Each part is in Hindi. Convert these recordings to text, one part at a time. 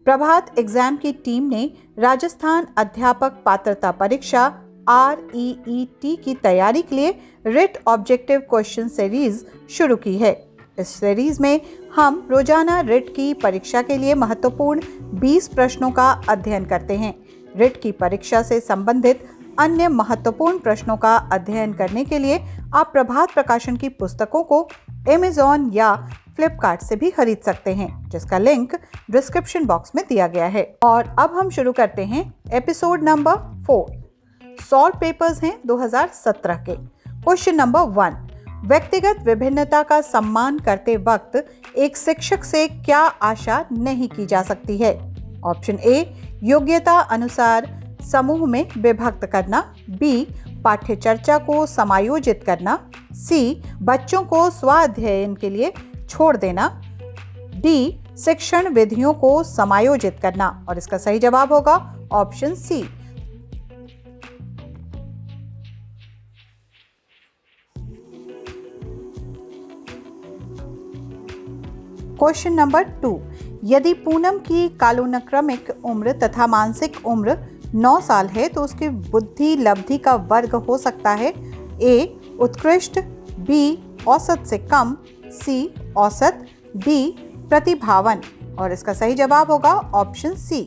प्रभात एग्जाम की टीम ने राजस्थान अध्यापक पात्रता परीक्षा REET की तैयारी के लिए रिट ऑब्जेक्टिव क्वेश्चन सीरीज शुरू की है। इस सीरीज में हम रोजाना रिट की परीक्षा के लिए महत्वपूर्ण 20 प्रश्नों का अध्ययन करते हैं। रिट की परीक्षा से संबंधित अन्य महत्वपूर्ण प्रश्नों का अध्ययन करने के लिए आप प्रभात प्रकाशन की पुस्तकों को Amazon या फ्लिपकार्ट से भी खरीद सकते हैं, जिसका लिंक डिस्क्रिप्शन बॉक्स में दिया गया है। और अब हम शुरू करते हैं एपिसोड नंबर 4। सॉल्व पेपर्स हैं 2017 के। क्वेश्चन नंबर 1, व्यक्तिगत विभिन्नता का सम्मान करते वक्त एक शिक्षक से क्या आशा नहीं की जा सकती है? ऑप्शन ए, योग्यता अनुसार समूह में विभक्त करना। बी, पाठ्य चर्चा को समायोजित करना। सी, बच्चों को स्वाध्ययन के लिए छोड़ देना। डी, शिक्षण विधियों को समायोजित करना। और इसका सही जवाब होगा ऑप्शन सी। क्वेश्चन नंबर 2, यदि पूनम की कालानुक्रमिक उम्र तथा मानसिक उम्र 9 साल है तो उसकी बुद्धि लब्धि का वर्ग हो सकता है ए, उत्कृष्ट। बी, औसत से कम। सी, औसत। डी, प्रतिभावन। और इसका सही जवाब होगा ऑप्शन सी।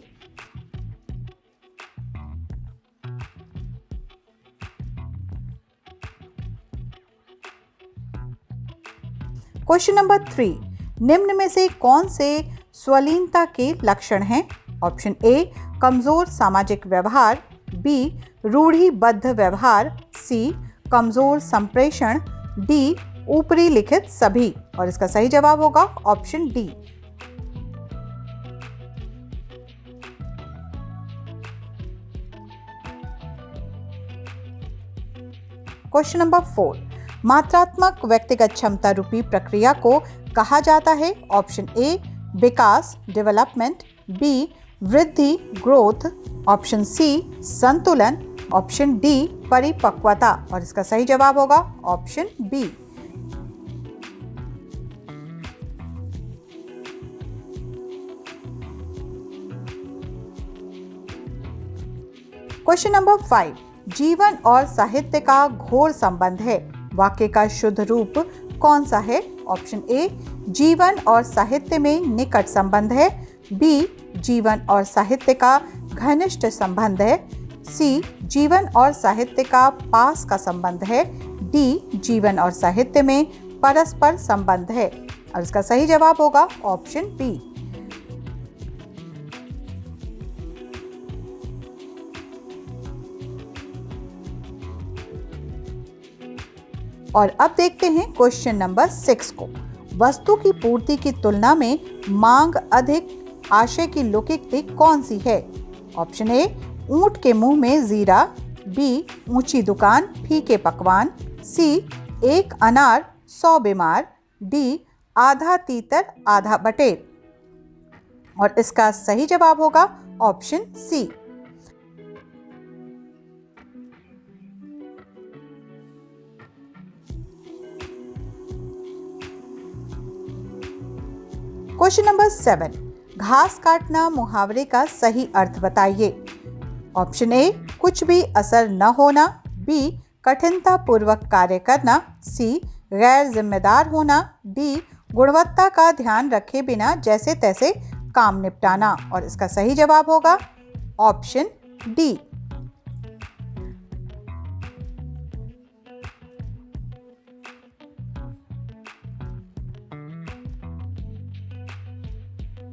क्वेश्चन नंबर 3, निम्न में से कौन से स्वलीनता के लक्षण हैं? ऑप्शन ए, कमजोर सामाजिक व्यवहार। बी, रूढ़िबद्ध व्यवहार। सी, कमजोर संप्रेषण। डी, ऊपरी लिखित सभी। और इसका सही जवाब होगा ऑप्शन डी। क्वेश्चन नंबर 4, मात्रात्मक व्यक्तिगत क्षमता रूपी प्रक्रिया को कहा जाता है? ऑप्शन ए, विकास डेवलपमेंट। बी, वृद्धि ग्रोथ। ऑप्शन सी, संतुलन। ऑप्शन डी, परिपक्वता। और इसका सही जवाब होगा ऑप्शन बी। क्वेश्चन नंबर 5, जीवन और साहित्य का घोर संबंध है। वाक्य का शुद्ध रूप कौन सा है? ऑप्शन ए, जीवन और साहित्य में निकट संबंध है। बी, जीवन और साहित्य का घनिष्ठ संबंध है। सी, जीवन और साहित्य का पास का संबंध है। डी, जीवन और साहित्य में परस्पर संबंध है। और इसका सही जवाब होगा ऑप्शन बी। और अब देखते हैं क्वेश्चन नंबर 6 को। वस्तु की पूर्ति की तुलना में मांग अधिक आशय की लोकोक्ति कौन सी है? ऑप्शन ए, ऊंट के मुंह में जीरा। बी, ऊंची दुकान फीके पकवान। सी, एक अनार 100 बीमार। डी, आधा तीतर आधा बटेर। और इसका सही जवाब होगा ऑप्शन सी। क्वेश्चन नंबर 7, घास काटना मुहावरे का सही अर्थ बताइए। ऑप्शन ए, कुछ भी असर न होना। बी, कठिनता पूर्वक कार्य करना। सी, गैर जिम्मेदार होना। डी, गुणवत्ता का ध्यान रखे बिना जैसे तैसे काम निपटाना। और इसका सही जवाब होगा ऑप्शन डी।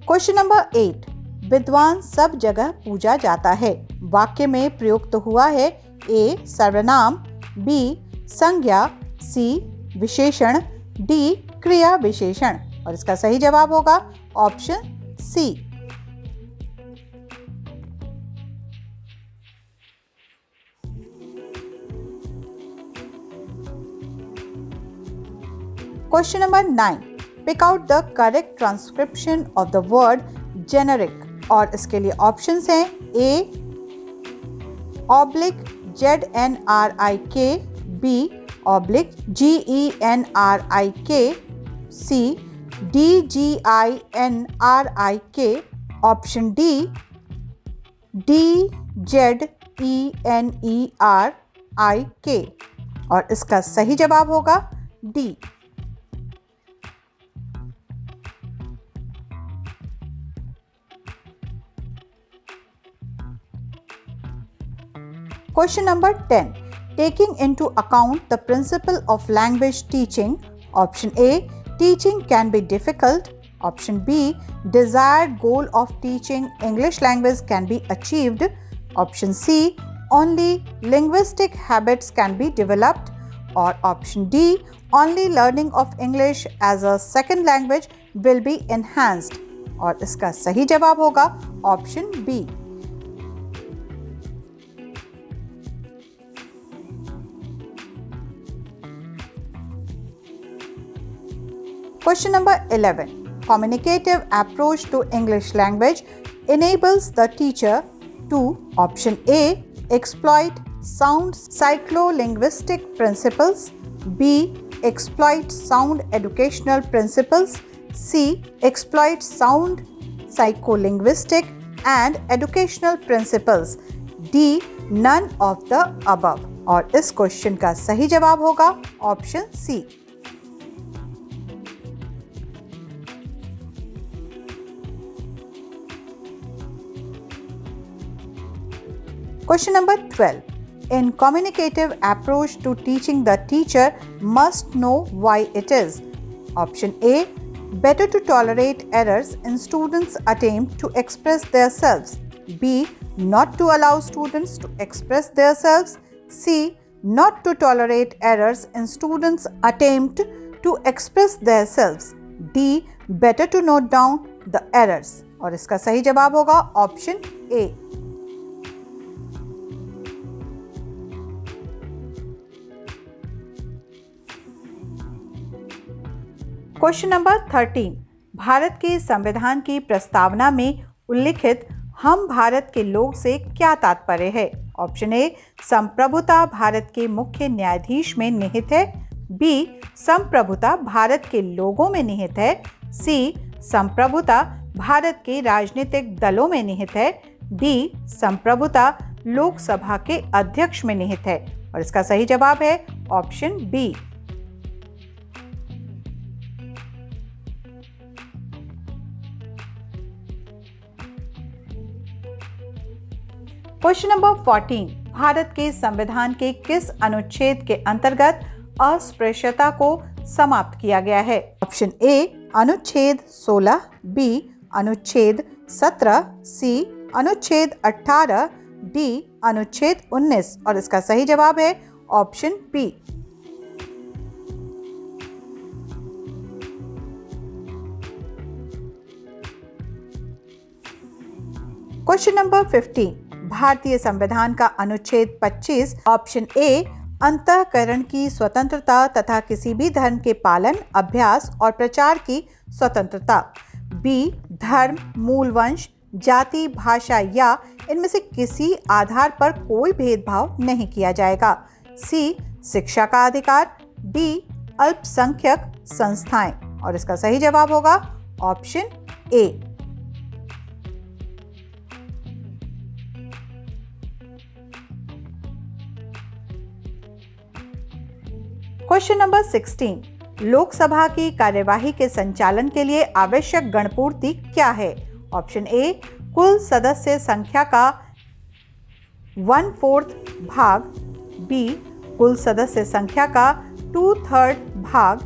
क्वेश्चन नंबर 8, विद्वान सब जगह पूजा जाता है। वाक्य में प्रयुक्त हुआ है ए, सर्वनाम। बी, संज्ञा। सी, विशेषण। डी, क्रिया विशेषण। और इसका सही जवाब होगा option C. Question number 9, pick out the correct transcription of the word generic. और इसके लिए ऑप्शंस हैं A, /ZNRIK। B, /GENRIK। C, DGINRIK। Option D DZENERIK और इसका सही जवाब होगा D. Question number 10. Taking into account the principle of language teaching, option A, teaching can be difficult. Option B, desired goal of teaching English language can be achieved. Option C, only linguistic habits can be developed. Or option D, only learning of English as a second language will be enhanced. और इसका सही जवाब होगा option B. Question number 11. Communicative approach to English language enables the teacher to option A, exploit sound psycholinguistic principles, B, exploit sound educational principles, C, exploit sound psycholinguistic and educational principles, D, none of the above। और इस क्वेश्चन का सही जवाब होगा option C. Question number 12. In communicative approach to teaching, the teacher must know why it is. Option A, better to tolerate errors in students' attempt to express themselves. B, not to allow students to express themselves. C, not to tolerate errors in students' attempt to express themselves. D, better to note down the errors। और इसका सही जवाब होगा option A. Question number 13। Bharat के संविधान की प्रस्तावना में उल्लिखित हम भारत के लोग से क्या तात्पर्य है? ऑप्शन ए, संप्रभुता भारत के मुख्य न्यायाधीश में निहित है। बी, संप्रभुता भारत के लोगों में निहित है। सी, संप्रभुता भारत के राजनीतिक दलों में निहित है। डी, संप्रभुता लोकसभा के अध्यक्ष में निहित है। और इसका सही जवाब है ऑप्शन बी। Question number 14। भारत के संविधान के किस अनुच्छेद के अंतर्गत अस्पृश्यता को समाप्त किया गया है? ऑप्शन ए, अनुच्छेद 16, बी, अनुच्छेद 17, सी, अनुच्छेद 18, डी, अनुच्छेद 19। और इसका सही जवाब है ऑप्शन बी। Question number 15। भारतीय संविधान का अनुच्छेद 25 ऑप्शन ए, अंतःकरण की स्वतंत्रता तथा किसी भी धर्म के पालन, अभ्यास और प्रचार की स्वतंत्रता। बी, धर्म, मूल वंश, जाति, भाषा या इनमें से किसी आधार पर कोई भेदभाव नहीं किया जाएगा। सी, शिक्षा का अधिकार। डी, अल्पसंख्यक संस्थाएं। और इसका सही जवाब होगा option A. Question number 16। Lok Sabha की कार्यवाही के संचालन के लिए आवश्यक गणपूर्ति क्या है? ऑप्शन ए, कुल सदस्य संख्या का 1/4 भाग। बी, कुल सदस्य संख्या का 2/3 भाग।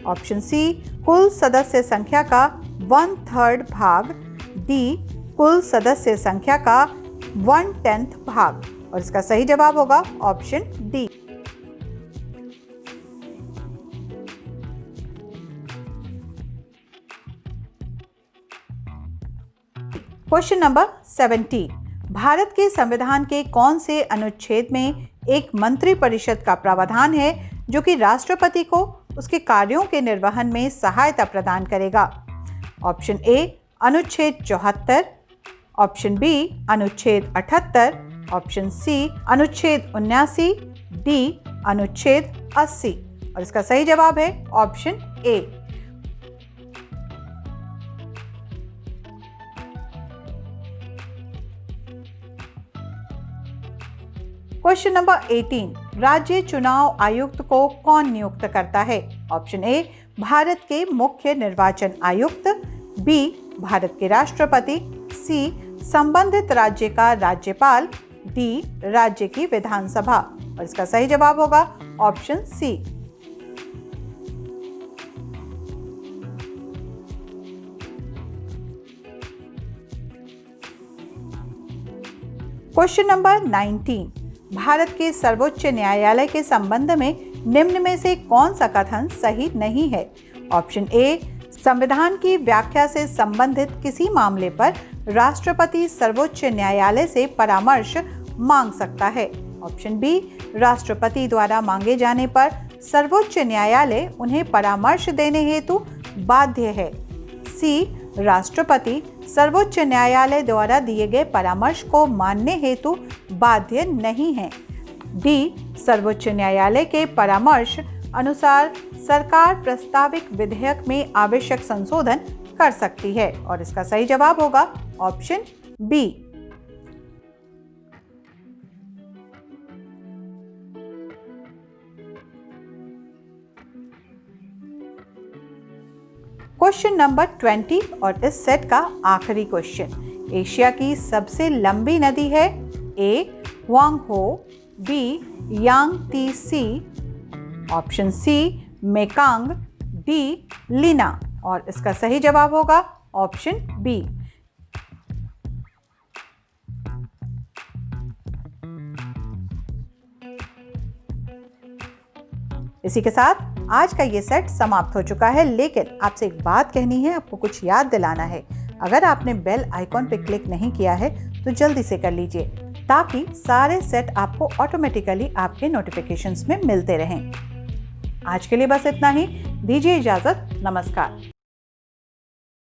ऑप्शन सी, कुल सदस्य संख्या का 1/3 भाग। डी, कुल सदस्य संख्या का 1/10 भाग। और इसका सही जवाब होगा option D. Question number 17। Bharat के संविधान के कौन से अनुच्छेद में एक मंत्री परिषद का प्रावधान है जो कि राष्ट्रपति को उसके कार्यों के निर्वहन में सहायता प्रदान करेगा? ऑप्शन ए, अनुच्छेद 74। ऑप्शन बी, अनुच्छेद 78। ऑप्शन सी, अनुच्छेद 79। डी, अनुच्छेद 80। और इसका सही जवाब है ऑप्शन ए। क्वेश्चन नंबर 18, राज्य चुनाव आयुक्त को कौन नियुक्त करता है? ऑप्शन ए, भारत के मुख्य निर्वाचन आयुक्त, बी, भारत के राष्ट्रपति, सी, संबंधित राज्य का राज्यपाल, डी, राज्य की विधानसभा। और इसका सही जवाब होगा ऑप्शन सी। क्वेश्चन नंबर 19, भारत के सर्वोच्च न्यायालय के संबंध में निम्न में से कौन सा कथन सही नहीं है? ऑप्शन ए, संविधान की व्याख्या से संबंधित किसी मामले पर राष्ट्रपति सर्वोच्च न्यायालय से परामर्श मांग सकता है। ऑप्शन बी, राष्ट्रपति द्वारा मांगे जाने पर सर्वोच्च न्यायालय उन्हें परामर्श देने हेतु बाध्य है। सी, राष्ट्रपति सर्वोच्च न्यायालय द्वारा दिए गए परामर्श को मानने हेतु बाध्य नहीं है। डी, सर्वोच्च न्यायालय के परामर्श अनुसार सरकार प्रस्तावित विधेयक में आवश्यक संशोधन कर सकती है। और इसका सही जवाब होगा ऑप्शन बी। क्वेश्चन नंबर 20 और इस सेट का आखिरी क्वेश्चन, एशिया की सबसे लंबी नदी है? ए, वांगहो, B, Yangtze, option C, Mekong, D, Lena. और इसका सही जवाब होगा ऑप्शन बी। इसी के साथ आज का ये सेट समाप्त हो चुका है, लेकिन आपसे एक बात कहनी है, आपको कुछ याद दिलाना है। अगर आपने बेल आइकॉन पर क्लिक नहीं किया है तो जल्दी से कर लीजिए, ताकि सारे सेट आपको ऑटोमेटिकली आपके नोटिफिकेशंस में मिलते रहें। आज के लिए बस इतना ही, दीजिए इजाजत, नमस्कार।